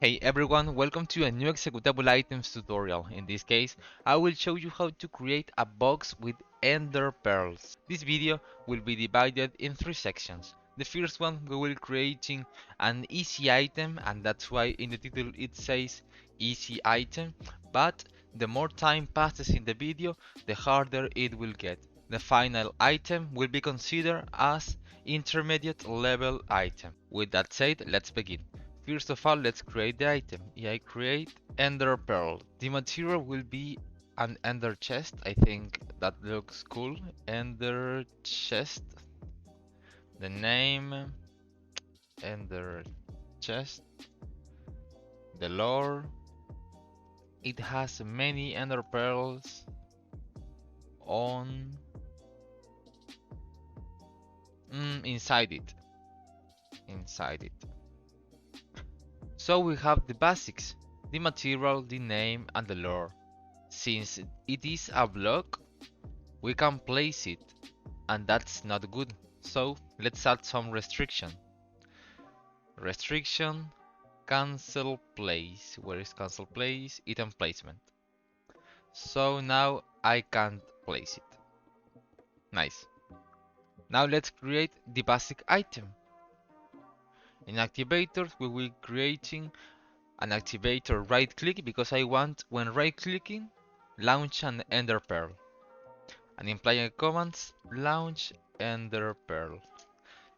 Hey everyone, welcome to a new executable items tutorial. In this case, I will show you how to create a box with ender pearls. This video will be divided in three sections. The first one, we will creating an easy item, and that's why in the title it says easy item, but the more time passes in the video, the harder it will get. The final item will be considered as intermediate level item. With that said, let's begin. First of all, let's create the item. I create ender pearl. The material will be an ender chest. I think that looks cool. Ender chest. The name, ender chest. The lore. It has many ender pearls on inside it. Inside it. So we have the basics, the material, the name, and the lore. Since it is a block, we can place it, and that's not good. So let's add some restriction. Restriction, cancel place. Where is cancel place? Item placement. So now I can't place it. Nice. Now let's create the basic item. In activators, we will creating an activator right click because I want when right clicking launch an ender pearl. And in player commands launch ender pearl.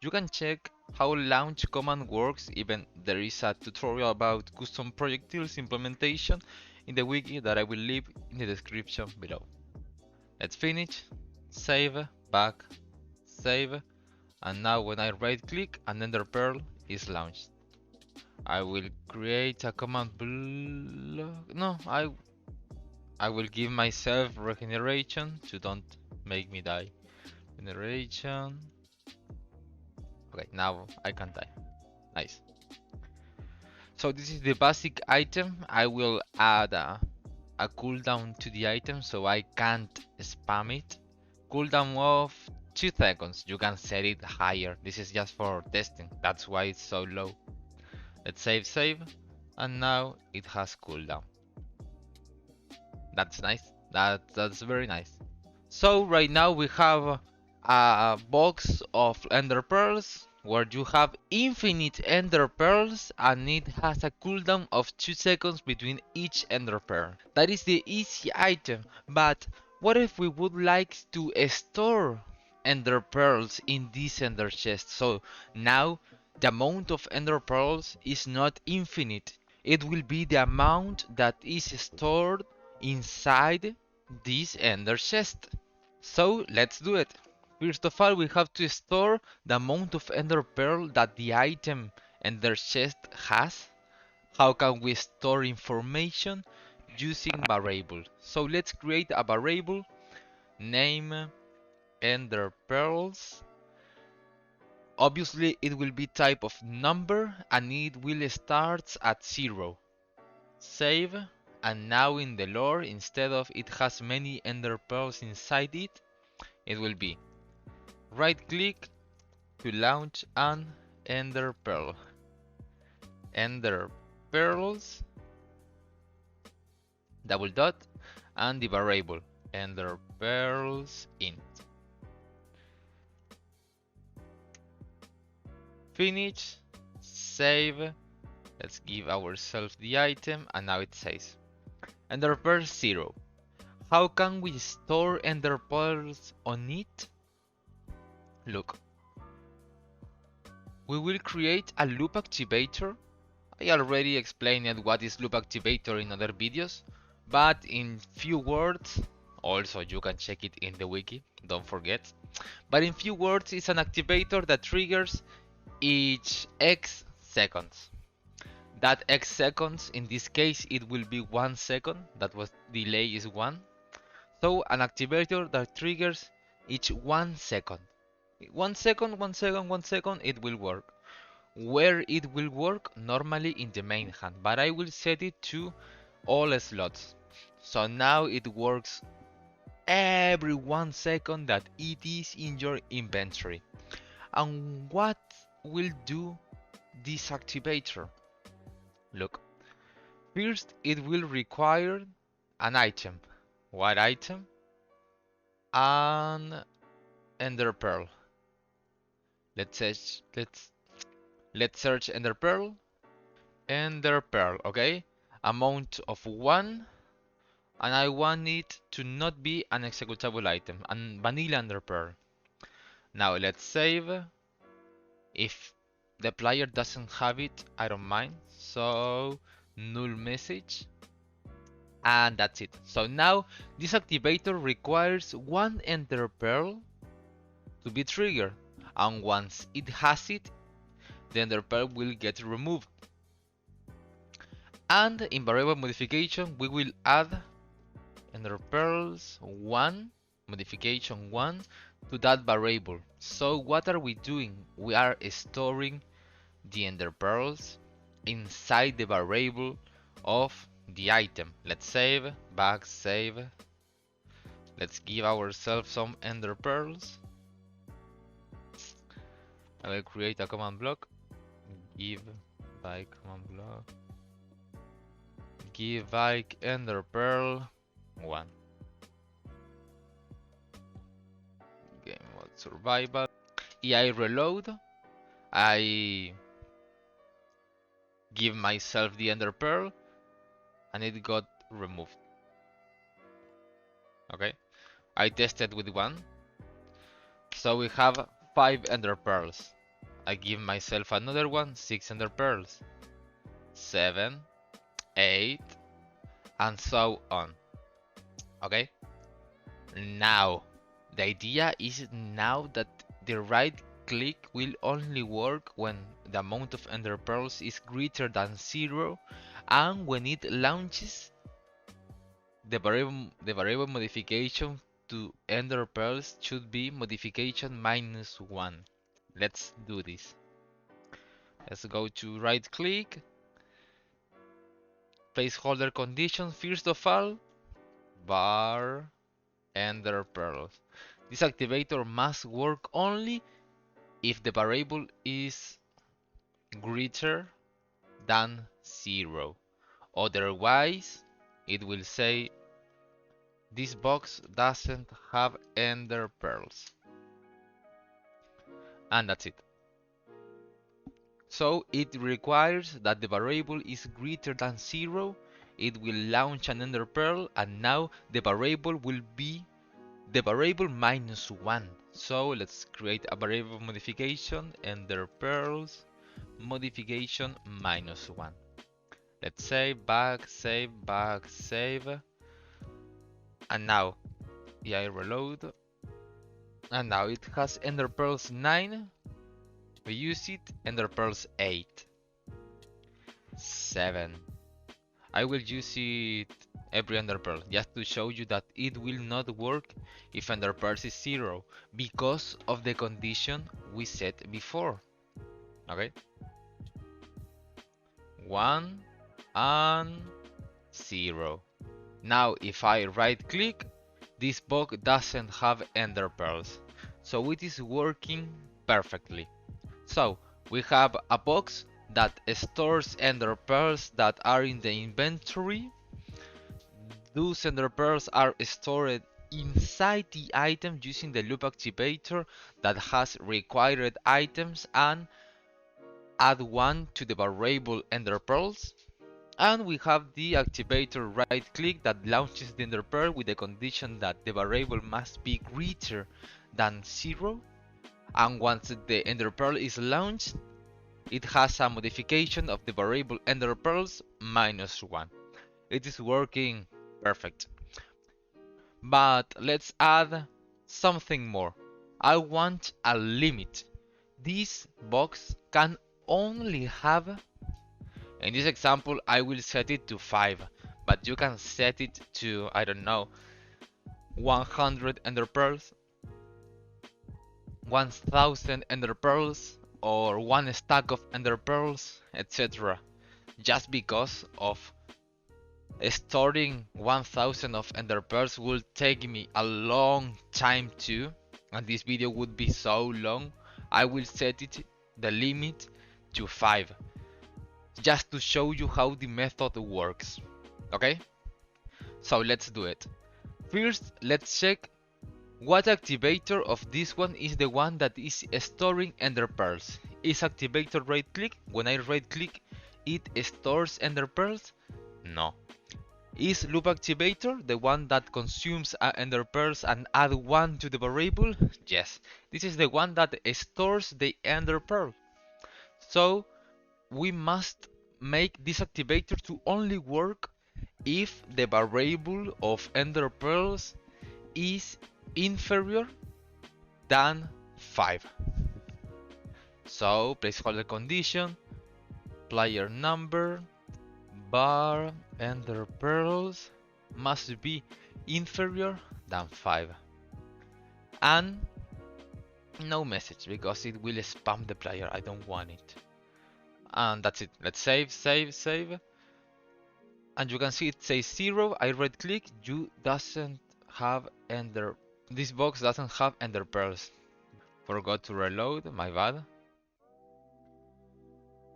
You can check how launch command works, even there is a tutorial about custom projectiles implementation in the wiki that I will leave in the description below. Let's finish, save, back, save, and now when I right click an ender pearl is launched. I will create a command block. No, I will give myself regeneration to don't make me die. Regeneration. Okay, now I can die. Nice. So this is the basic item. I will add a cooldown to the item so I can't spam it. Cooldown of 2 seconds. You can set it higher. This is just for testing. That's why it's so low. Let's save, and now it has cooldown. That's nice. That's very nice. So right now we have a box of ender pearls where you have infinite ender pearls and it has a cooldown of 2 seconds between each ender pearl. That is the easy item, but what if we would like to store ender pearls in this ender chest? So now the amount of ender pearls is not infinite. It will be the amount that is stored inside this ender chest. So let's do it. First of all, we have to store the amount of ender pearl that the item ender chest has. How can we store information? Using variable. So let's create a variable, name ender pearls. Obviously it will be type of number and it will start at 0. Save, and now in the lore, instead of it has many ender pearls inside it, it will be right click to launch an ender pearl. Ender pearls, double dot, and the variable ender pearls int. Finish, save. Let's give ourselves the item, and now it says ender pearls 0. How can we store ender pearls on it? Look, we will create a loop activator. I already explained what is loop activator in other videos, but in few words, also you can check it in the wiki, don't forget. But in few words, it's an activator that triggers each X seconds. That X seconds, in this case, it will be 1 second. That was delay is 1. So an activator that triggers each 1 second. 1 second, 1 second, 1 second, it will work. Where it will work? Normally in the main hand, but I will set it to all slots. So now it works every 1 second that it is in your inventory. And what will do this activator? Look, First, it will require an item. What item? An ender pearl. Let's search ender pearl. Ender pearl, okay? Amount of 1, and I want it to not be an executable item, and vanilla ender pearl. Now let's save. If the player doesn't have it, I don't mind. So null message, and that's it. So now this activator requires one ender pearl to be triggered, and once it has it, the ender pearl will get removed. And in variable modification, we will add ender pearls 1, modification 1, to that variable. So what are we doing? We are storing the ender pearls inside the variable of the item. Let's save, back save. Let's give ourselves some ender pearls. I will create a command block. Give Vayk command block. Give Vayk ender pearl 1. Game mode survival. I reload. I give myself the ender pearl, and it got removed. Okay, I tested with 1, so we have 5 ender pearls. I give myself another one, 6 ender pearls, 7, 8, and so on. Okay, now the idea is now that the right click will only work when the amount of ender pearls is greater than 0, and when it launches the variable modification to ender pearls should be modification -1. Let's do this. Let's go to right click, placeholder condition. First of all, var ender pearls. This activator must work only if the variable is greater than 0. Otherwise, it will say this box doesn't have ender pearls. And that's it. So it requires that the variable is greater than 0. It will launch an ender pearl, and now the variable will be the variable -1. So let's create a variable modification, ender pearls modification -1. Let's save, back, save, back, save. And now I reload, and now it has ender pearls 9. We use it, ender pearls 8, 7. I will use it every ender pearl just to show you that it will not work if ender pearls is 0 because of the condition we set before. Okay, 1 and 0. Now if I right click, this box doesn't have ender pearls, so it is working perfectly. So we have a box that stores ender pearls that are in the inventory. Those ender pearls are stored inside the item using the loop activator that has required items, and add 1 to the variable ender pearls. And we have the activator right click that launches the ender pearl with the condition that the variable must be greater than 0. And once the ender pearl is launched, it has a modification of the variable ender pearls -1. It is working perfect. But let's add something more. I want a limit. This box can only have, in this example I will set it to 5, but you can set it to, I don't know, 100 ender pearls, 1000 ender pearls, or 1 stack of ender pearls, etc. Just because of storing 1000 of ender pearls will take me a long time too, and this video would be so long. I will set it, the limit, to 5. just to show you how the method works. Okay? So let's do it. First, let's check what activator of this one is the one that is storing ender pearls. Is activator right click? When I right click, it stores ender pearls? No. Is loop activator the one that consumes ender pearls and add one to the variable? Yes. This is the one that stores the ender pearl. So we must make this activator to only work if the variable of ender pearls is inferior than 5. So placeholder condition, player number, bar ender pearls must be inferior than 5. And no message because it will spam the player. I don't want it. And that's it. Let's save, save, save. And you can see it says 0. I right click. You doesn't have ender. This box doesn't have ender pearls. Forgot to reload. My bad.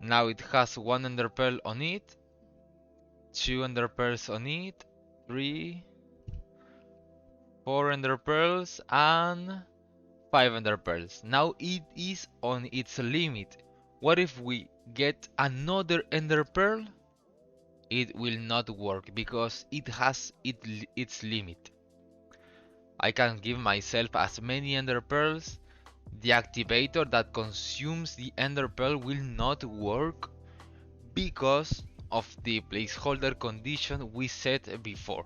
Now it has 1 ender pearl on it. 2 ender pearls on it. 3, 4 ender pearls and 5 ender pearls. Now it is on its limit. What if we get another ender pearl? It will not work because it has its limit. I can give myself as many ender pearls. The activator that consumes the ender pearl will not work because of the placeholder condition we set before.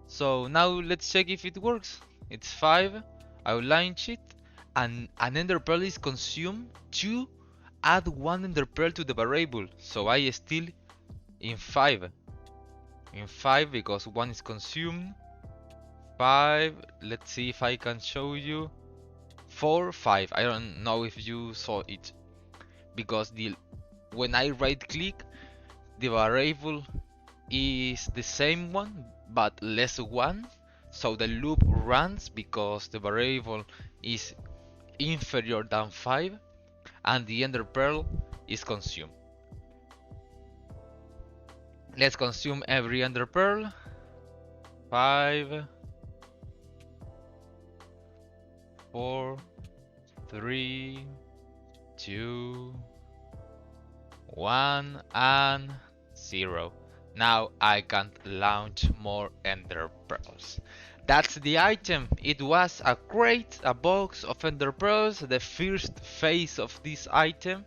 So now let's check if it works. It's 5. I'll launch it and an ender pearl is consumed to add 1 ender pearl to the variable. So I still in 5. In 5 because 1 is consumed. 5. Let's see if I can show you. 4, 5. I don't know if you saw it. Because when I right click, the variable is the same one but less 1. So the loop runs because the variable is inferior than 5 and the ender pearl is consumed. Let's consume every ender pearl. 5, 4, 3, 2, 1 and 0. Now I can't launch more ender pearls. That's the item. It was a crate, a box of ender pearls, the first phase of this item.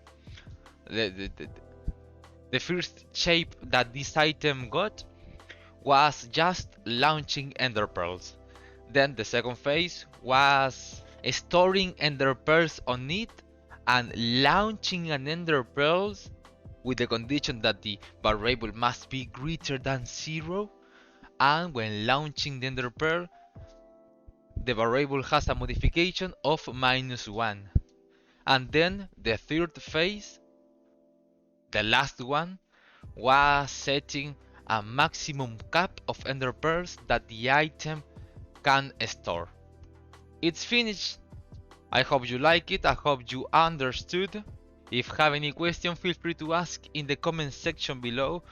The first shape that this item got was just launching ender pearls. Then the second phase was storing ender pearls on it and launching an ender pearls with the condition that the variable must be greater than 0. And when launching the ender pearl, the variable has a modification of -1. And then the third phase, the last one, was setting a maximum cap of ender pearls that the item can store. It's finished. I hope you like it. I hope you understood. If you have any question, feel free to ask in the comment section below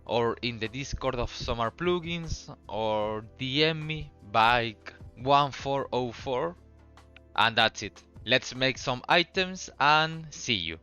or in the Discord of Summer Plugins or DM me Vayk1404. And that's it. Let's make some items and see you.